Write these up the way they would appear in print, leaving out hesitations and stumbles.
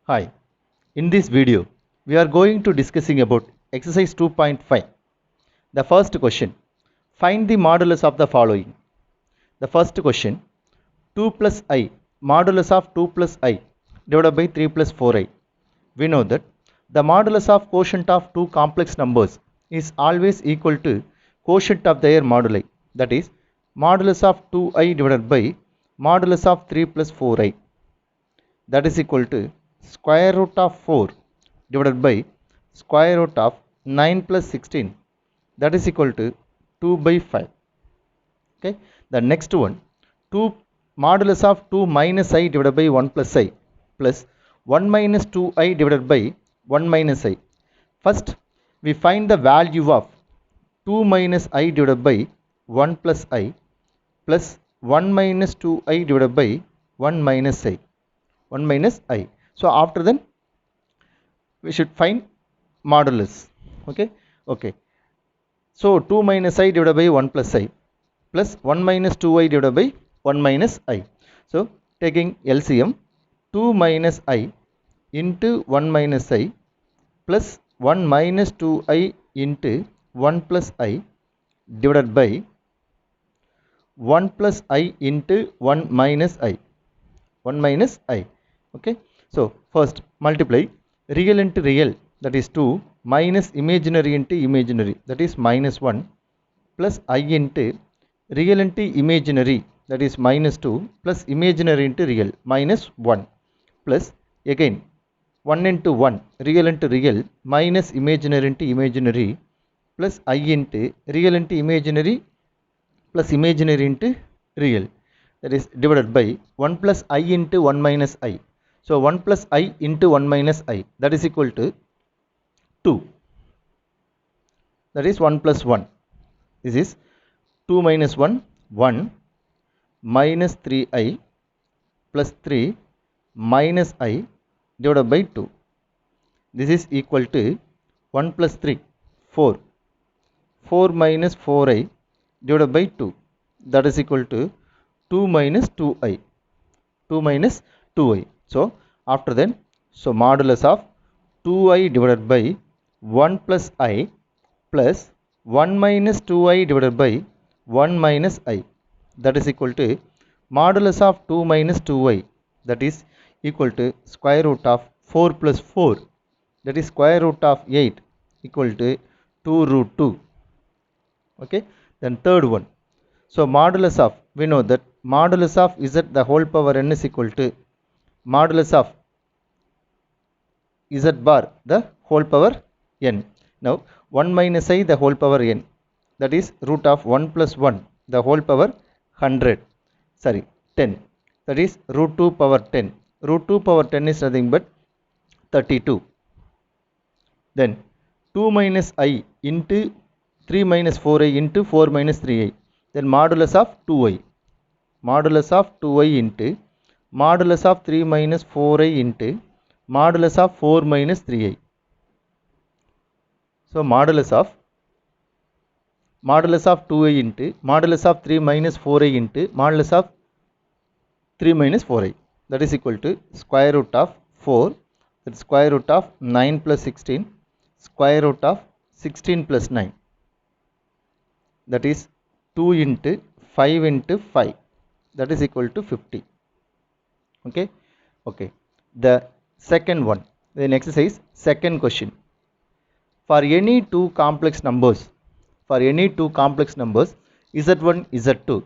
Hi, in this video we are going to discussing about exercise 2.5. The first question, find the modulus of the following. The first question, 2 plus I, modulus of 2 plus I divided by 3 plus 4I. We know that the modulus of quotient of two complex numbers is always equal to quotient of their moduli, that is modulus of 2I divided by modulus of 3 plus 4I, that is equal to square root of 4 divided by square root of 9 plus 16, that is equal to 2 by 5. Okay, the next one, 2 modulus of 2 minus I divided by 1 plus I plus 1 minus 2I divided by 1 minus I. First we find the value of 2 minus I divided by 1 plus I plus 1 minus 2I divided by 1 minus I. 1 minus I. So after then we should find modulus. Okay. So 2 minus I divided by 1 plus I plus 1 minus 2I divided by 1 minus I. So taking LCM, 2 minus I into 1 minus I plus 1 minus 2I into 1 plus I divided by 1 plus I into 1 minus I. 1 minus I. Okay. So first multiply real into real, that is 2, minus imaginary into imaginary, that is minus 1, plus I into real into imaginary, that is minus 2, plus imaginary into real, minus 1, plus again 1 into 1, real into real, minus imaginary into imaginary, plus I into real into imaginary plus imaginary into real, that is divided by 1 plus I into 1 minus I. So 1 plus I into 1 minus I, that is equal to 2, that is 1 plus 1. This is 2 minus 1, 1 minus 3I plus 3 minus I divided by 2. This is equal to 1 plus 3, 4. 4 minus 4I divided by 2, that is equal to 2 minus 2I. 2 minus 2I. So after then, so modulus of 2I divided by 1 plus I plus 1 minus 2I divided by 1 minus I, that is equal to modulus of 2 minus 2I, that is equal to square root of 4 plus 4, that is square root of 8, equal to 2 root 2. Okay. Then third one, so modulus of, we know that modulus of z the whole power n is equal to modulus of z bar the whole power n. Now 1 minus I the whole power n, that is root of 1 plus 1 the whole power 100, sorry 10, that is root 2 power 10. Root 2 power 10 is nothing but 32. Then 2 minus I into 3 minus 4I into 4 minus 3I, then modulus of 2I. Modulus of 2I into modulus of 3 minus 4I into modulus of 4 minus 3I. So modulus of 2I into modulus of 3 minus 4I into modulus of 3 minus 4I, that is equal to square root of 4, that is square root of 9 plus 16, square root of 16 plus 9, that is 2 into 5 into 5, that is equal to 50. Okay. The second one, then exercise second question, for any two complex numbers z1 z2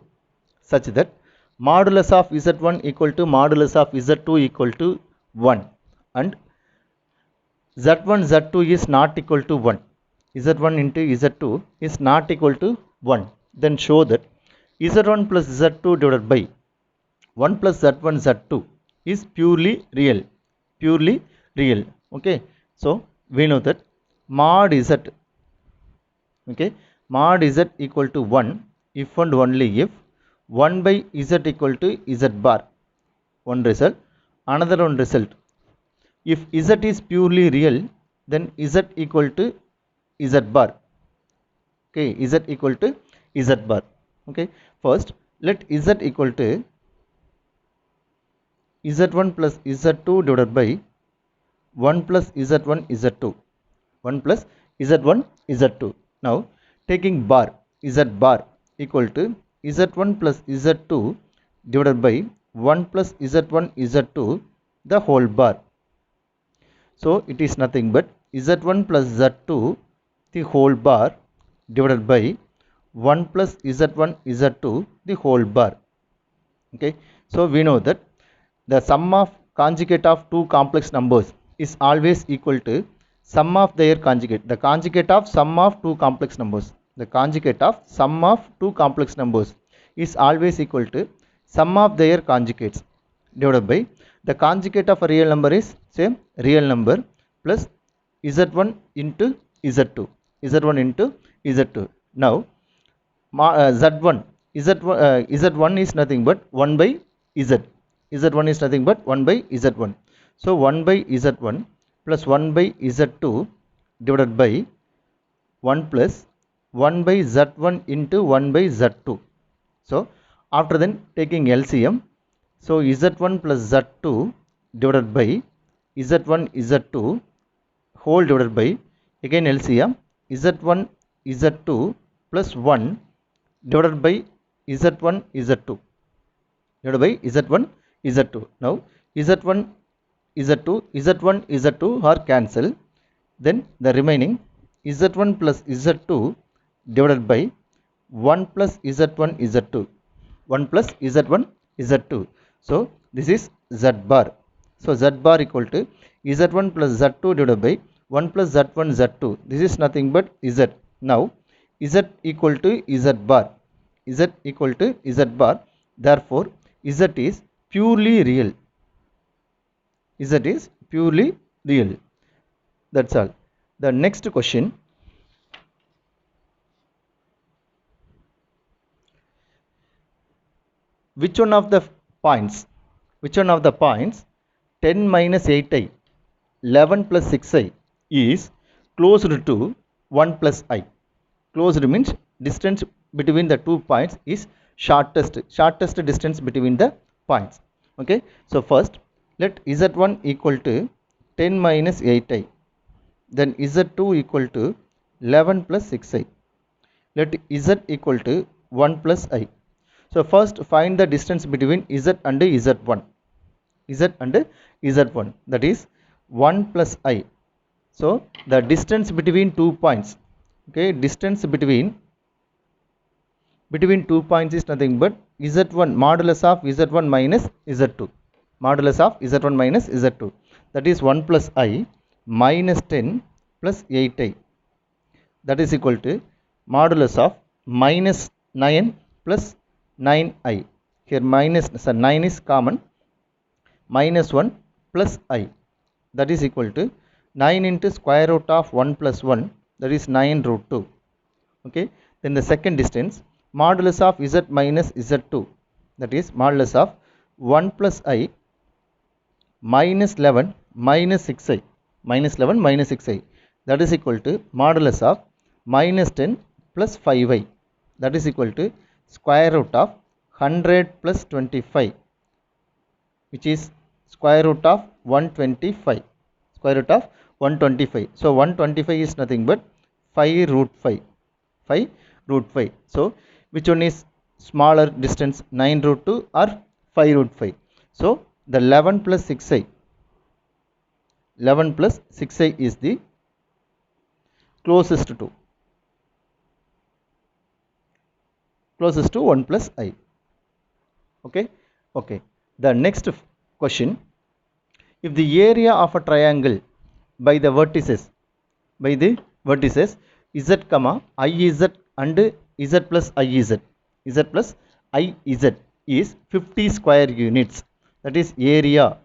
such that modulus of z1 equal to modulus of z2 equal to 1 and z1 z2 is not equal to 1, z1 into z2 is not equal to 1, then show that z1 plus z2 divided by 1 plus z1 z2 is purely real. Okay. So we know that mod z, okay, mod z equal to 1 if and only if 1 by z equal to z bar. One result. Another one result, if z is purely real, then z equal to z bar. Okay, z equal to z bar. Okay, first let z equal to z1 plus z2 divided by 1 plus z1 z2. 1 plus z1 z2. Now taking bar, z bar equal to z1 plus z2 divided by 1 plus z1 z2 the whole bar. So it is nothing but z1 plus z2 the whole bar divided by 1 plus z1 z2 the whole bar. Okay, so we know that the sum of conjugate of two complex numbers is always equal to sum of their conjugate. The conjugate of sum of two complex numbers. The conjugate of sum of two complex numbers is always equal to sum of their conjugates divided by the conjugate of a real number is same real number plus z1 into z2. Z1 into z2. Now z1 z1 is nothing but 1 by z. Z1 is nothing but 1 by z1. So 1 by z1 plus 1 by z2 divided by 1 plus 1 by z1 into 1 by z2. So after then taking LCM, so z1 plus z2 divided by z1 z2 whole divided by again LCM z1 z2 plus 1 divided by z1 z2 divided by z1 z2. Now z1 z2 z1 z2 are cancelled, then the remaining z1 plus z2 divided by 1 plus z1 z2, 1 plus z1 z2. So this is z bar. So z bar equal to z1 plus z2 divided by 1 plus z1 z2. This is nothing but z. Now z equal to z bar. Z equal to z bar. Therefore z is purely real. Z is purely real. That's all. The next question. Which one of the points 10 minus 8i 11 plus 6i is closed to 1 plus I? Closed means distance between the 2 points is shortest distance between the points. Okay, so first let z1 equal to 10 minus 8i, then z2 equal to 11 plus 6i. Let z equal to 1 plus I. So first find the distance between z and z1. Z and z1, that is 1 plus I. So the distance between 2 points, okay, distance between 2 points is nothing but z1 modulus of z1 minus z2. Modulus of z1 minus z2, that is 1 plus I minus 10 plus 8i. That is equal to modulus of minus 9 plus 9i. Here minus, so 9 is common, minus 1 plus I, that is equal to 9 into square root of 1 plus 1, that is 9 root 2. Okay, then the second distance modulus of z minus z2, that is modulus of 1 plus I minus 11 minus 6i, minus 11 minus 6i, that is equal to modulus of minus 10 plus 5i, that is equal to square root of 100 plus 25, which is square root of 125. Square root of 125. So 125 is nothing but 5 root 5. 5 root 5. So which one is smaller distance, 9 root 2 or 5 root 5? So the 11 plus 6i. 11 plus 6i is the closest to. Closest to 1 plus I. Okay. Okay. The next question. If the area of a triangle by the vertices z comma iz and z plus iz is 50 square units, that is area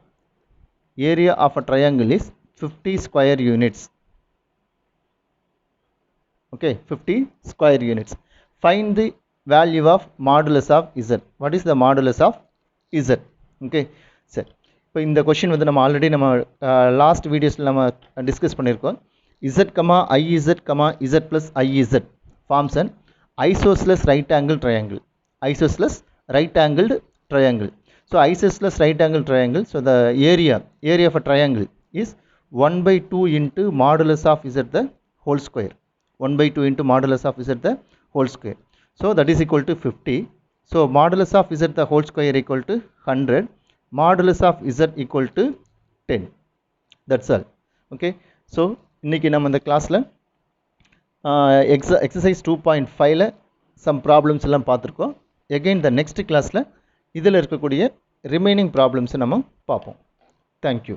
of a triangle is 50 square units. Okay, 50 square units. Find the value of modulus of z. What is the modulus of z? Okay, சரி, இப்போ இந்த question வந்து நம்ம already நம்ம last வீடியோஸில் நம்ம discuss பண்ணியிருக்கோம். z comma iz comma z plus iz forms an isosceles right angle triangle. Isosceles right angled triangle. So isosceles right angle triangle. So the area of a triangle is 1 by 2 into modulus of z the whole square. 1 by 2 into modulus of z the whole square. So that is equal to 50. So modulus of z the whole square equal to 100. Modulus of z equal to 10. That's all. Okay. So இன்னைக்கு நம்ம இந்த கிளாஸ்ல exercise 2.5ல some problems எல்லாம் பார்த்திருக்கோம். Again the next classல இதில் இருக்கக்கூடிய remaining problems நம்ம பார்ப்போம். Thank you.